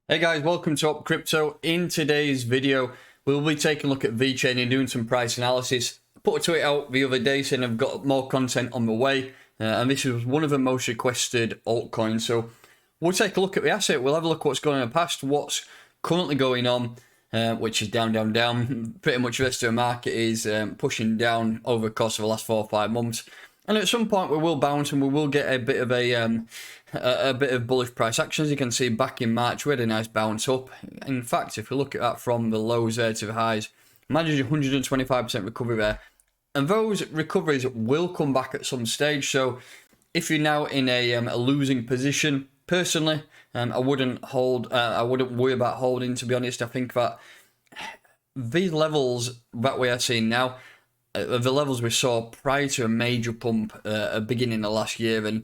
Hey guys, welcome to Up Crypto. In today's video, we'll be taking a look at Vechain and doing some price analysis. I put a tweet out the other day saying I've got more content on the way, and this is one of the most requested altcoins. So we'll take a look at the asset. We'll have a look at what's going on in the past, what's currently going on, which is down, down, down. Pretty much the rest of the market is pushing down over the course of the last 4 or 5 months. And at some point we will bounce and we will get a bit of bullish price action. As you can see, back in March we had a nice bounce up. In fact, if you look at that from the lows there to the highs, imagine 125% recovery there. And those recoveries will come back at some stage. So if you're now in a losing position, personally, I wouldn't worry about holding. To be honest, I think that these levels that we are seeing now, the levels we saw prior to a major pump at the beginning of last year. And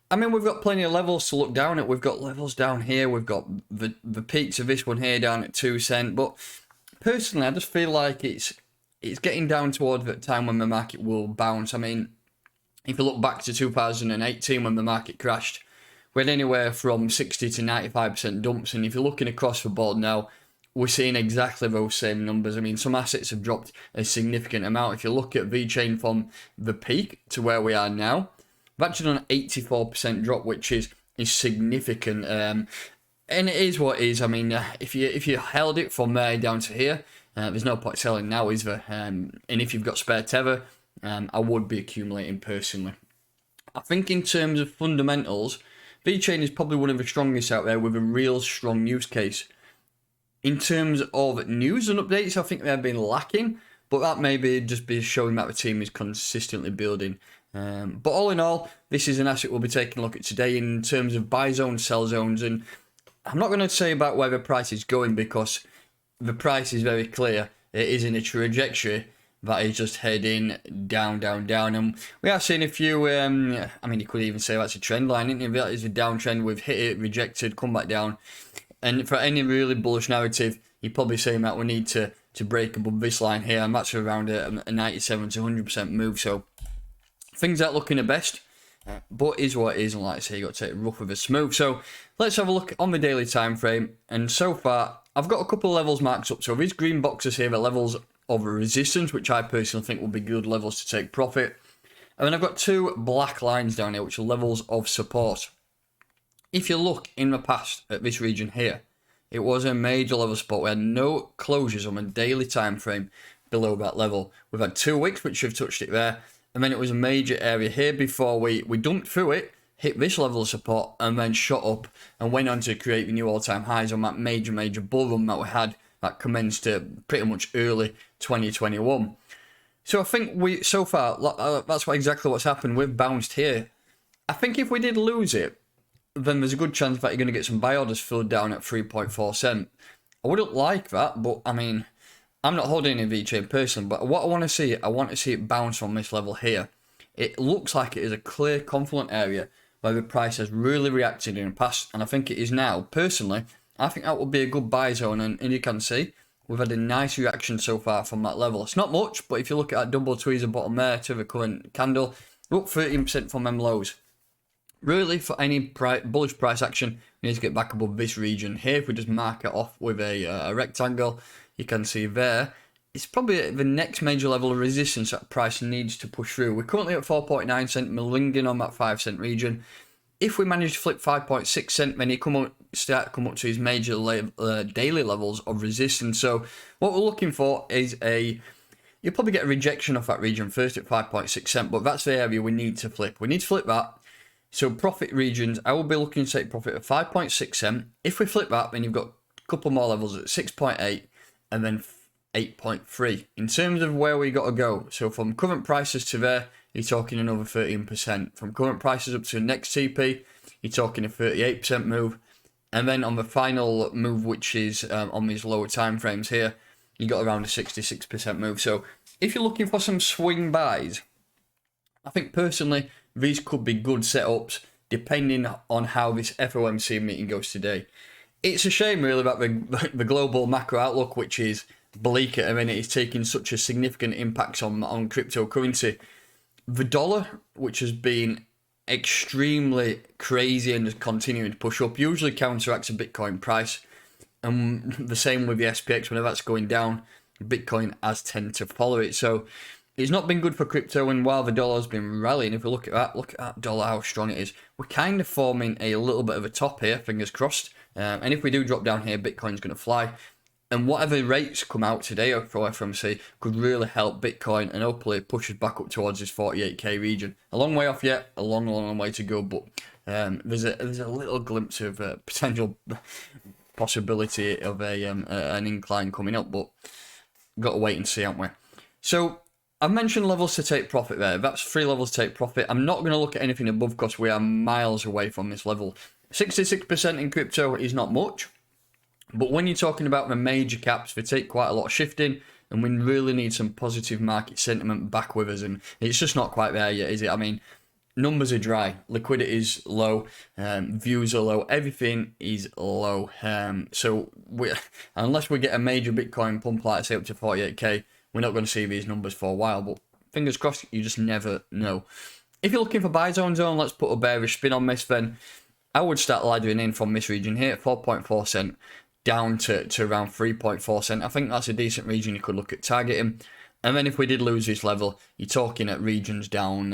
I mean, we've got plenty of levels to look down at. We've got levels down here. We've got the peaks of this one here down at 2 cents. But personally, I just feel like it's getting down toward the time when the market will bounce. I mean, if you look back to 2018 when the market crashed, we had anywhere from 60 to 95% dumps. And if you're looking across the board now, we're seeing exactly those same numbers. I mean, some assets have dropped a significant amount. If you look at Vechain from the peak to where we are now, we've actually done an 84% drop, which is significant. And it is what it is. I mean, if you held it from there down to here, there's no point selling now, is there? And if you've got spare tether, I would be accumulating personally. I think in terms of fundamentals, Vechain is probably one of the strongest out there with a real strong use case. In terms of news and updates, I think they've been lacking, but that may just be showing that the team is consistently building. But all in all, this is an asset we'll be taking a look at today in terms of buy zones, sell zones, and I'm not going to say about where the price is going because the price is very clear. It is in a trajectory that is just heading down, down, down, and we are seeing a few, I mean, you could even say that's a trend line, isn't it? That is a downtrend. We've hit it, rejected, come back down. And for any really bullish narrative, you're probably saying that we need to break above this line here, and that's around a 97 to 100% move. So things aren't looking the best, but is what it is. And like I say, you got to take it rough with a smooth. So let's have a look on the daily time frame. And so far, I've got a couple of levels marked up. So these green boxes here are levels of resistance, which I personally think will be good levels to take profit. And then I've got 2 black lines down here, which are levels of support. If you look in the past at this region here, it was a major level support. We had no closures on a daily time frame below that level. We've had 2 weeks which have touched it there, and then it was a major area here before we dumped through it, hit this level of support, and then shot up and went on to create the new all-time highs on that major bull run that we had that commenced pretty much early 2021. So I think so far, that's exactly what's happened. We've bounced here. I think if we did lose it, then there's a good chance that you're going to get some buy orders filled down at 3.4 cents. I wouldn't like that, but I mean, I'm not holding a Vechain personally, but what I want to see it bounce from this level here. It looks like it is a clear, confident area where the price has really reacted in the past, and I think it is now. Personally, I think that would be a good buy zone, and you can see we've had a nice reaction so far from that level. It's not much, but if you look at that double tweezer bottom there to the current candle, we're up 13% from them lows. Really, for any bullish price action, we need to get back above this region here. If we just mark it off with a rectangle, you can see there, it's probably the next major level of resistance that price needs to push through. We're currently at 4.9 cents, malingering on that 5 cent region. If we manage to flip 5.6 cents, then you start to come up to these major daily levels of resistance. So what we're looking for is you'll probably get a rejection off that region first at 5.6 cents, but that's the area we need to flip. We need to flip that. So profit regions, I will be looking to take profit at 5.6 cents. If we flip that, then you've got a couple more levels at 6.8 and then 8.3. In terms of where we got to go, so from current prices to there, you're talking another 13%. From current prices up to the next TP, you're talking a 38% move. And then on the final move, which is on these lower time frames here, you got around a 66% move. So if you're looking for some swing buys, I think personally, these could be good setups depending on how this FOMC meeting goes today. It's a shame really that the global macro outlook, which is bleak at the minute, is taking such a significant impact on cryptocurrency. The dollar, which has been extremely crazy and is continuing to push up, usually counteracts a Bitcoin price. And the same with the SPX, whenever that's going down, Bitcoin has tended to follow it. So it's not been good for crypto, and while the dollar's been rallying, if we look at that dollar, how strong it is. We're kind of forming a little bit of a top here, fingers crossed. And if we do drop down here, Bitcoin's going to fly. And whatever rates come out today for FOMC could really help Bitcoin and hopefully push us back up towards this 48k region. A long way off yet, a long, long way to go, but there's a little glimpse of potential possibility of an incline coming up, but got to wait and see, haven't we? So I've mentioned levels to take profit there. That's 3 levels to take profit. I'm not going to look at anything above because we are miles away from this level. 66% in crypto is not much, but when you're talking about the major caps, they take quite a lot of shifting, and we really need some positive market sentiment back with us, and it's just not quite there yet, is it? I mean, numbers are dry, liquidity is low, views are low, everything is low. So unless we get a major Bitcoin pump, like I say, up to 48k, we're not going to see these numbers for a while, but fingers crossed, you just never know. If you're looking for buy zone, let's put a bearish spin on this, then I would start laddering in from this region here at 4.4 cent down to around 3.4 cent. I think that's a decent region you could look at targeting. And then if we did lose this level, you're talking at regions down,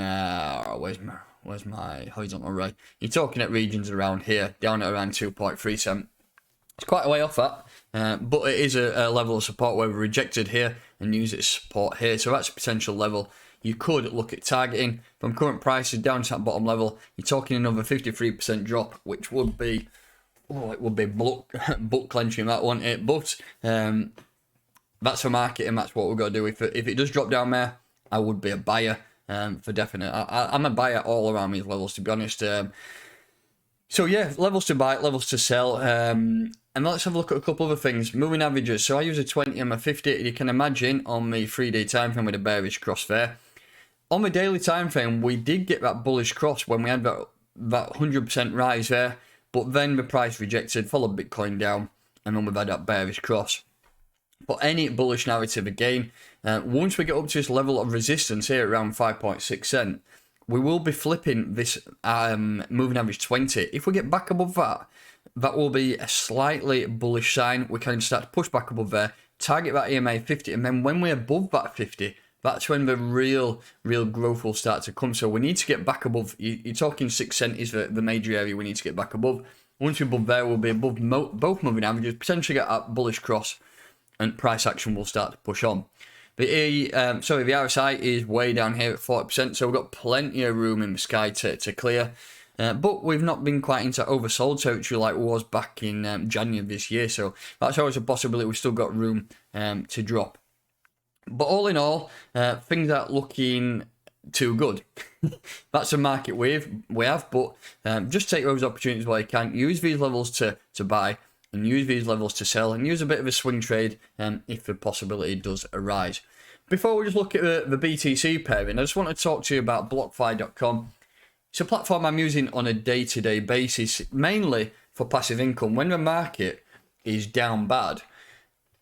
where's my horizontal ray? You're talking at regions around here, down at around 2.3 cent. It's quite a way off that, but it is a level of support where we rejected here and use its support here. So that's a potential level you could look at targeting. From current prices down to that bottom level, you're talking another 53% drop, which would be, it would be butt clenching, that, wouldn't it? But that's a market, and that's what we've got to do. If it does drop down there, I would be a buyer for definite. I'm a buyer all around these levels, to be honest. So yeah, levels to buy, levels to sell. And let's have a look at a couple other things. Moving averages. So I use a 20 and a 50. You can imagine on the 3-day time frame with a bearish cross there. On the daily time frame, we did get that bullish cross when we had that 100% rise there. But then the price rejected, followed Bitcoin down, and then we've had that bearish cross. But any bullish narrative again, once we get up to this level of resistance here around 5.6 cent, we will be flipping this moving average 20. If we get back above that, that will be a slightly bullish sign. We can start to push back above there, target that EMA 50, and then when we're above that 50, that's when the real growth will start to come. So we need to get back above, you're talking 6 cent is the major area we need to get back above. Once we're above there, we'll be above both moving averages, potentially get that bullish cross, and price action will start to push on. The RSI is way down here at 40%, so we've got plenty of room in the sky to clear. But we've not been quite into oversold territory like we was back in January of this year, so that's always a possibility. We've still got room to drop. But all in all, things aren't looking too good. That's a market we have, but just take those opportunities while you can. Use these levels to buy, and use these levels to sell, and use a bit of a swing trade if the possibility does arise. Before we just look at the BTC pairing, I just want to talk to you about BlockFi.com. It's a platform I'm using on a day-to-day basis, mainly for passive income. When the market is down bad,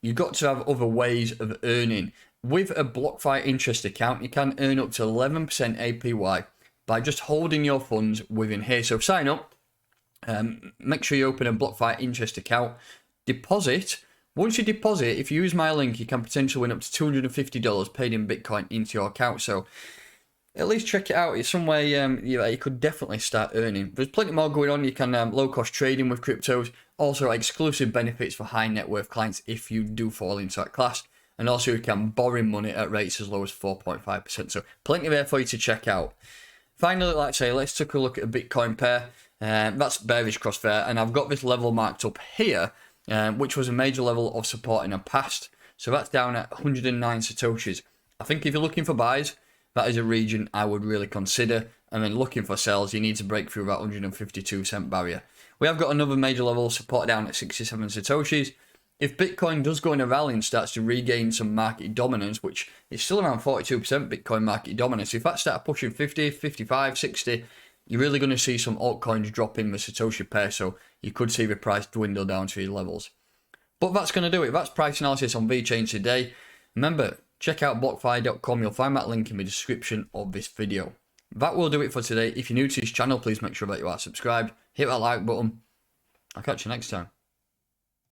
you've got to have other ways of earning. With a BlockFi interest account, you can earn up to 11% APY by just holding your funds within here. So sign up. Make sure you open a BlockFi interest account, deposit. Once you deposit, if you use my link, you can potentially win up to $250 paid in Bitcoin into your account. So at least check it out. It's some way you could definitely start earning. There's plenty more going on. You can low-cost trading with cryptos. Also exclusive benefits for high net worth clients if you do fall into that class. And also you can borrow money at rates as low as 4.5%. So plenty there for you to check out. Finally, like I say, let's take a look at a Bitcoin pair. That's bearish cross there, and I've got this level marked up here, which was a major level of support in the past. So that's down at 109 satoshis. I think if you're looking for buys, that is a region I would really consider. And then looking for sells, you need to break through that 152 cent barrier. We have got another major level of support down at 67 satoshis. If Bitcoin does go in a rally and starts to regain some market dominance, which is still around 42% Bitcoin market dominance, if that starts pushing 50, 55, 60, you're really going to see some altcoins drop in the Satoshi pair, so you could see the price dwindle down to these levels. But that's going to do it. That's price analysis on Vechain today. Remember, check out BlockFi.com. You'll find that link in the description of this video. That will do it for today. If you're new to this channel, please make sure that you are subscribed. Hit that like button. I'll catch you next time.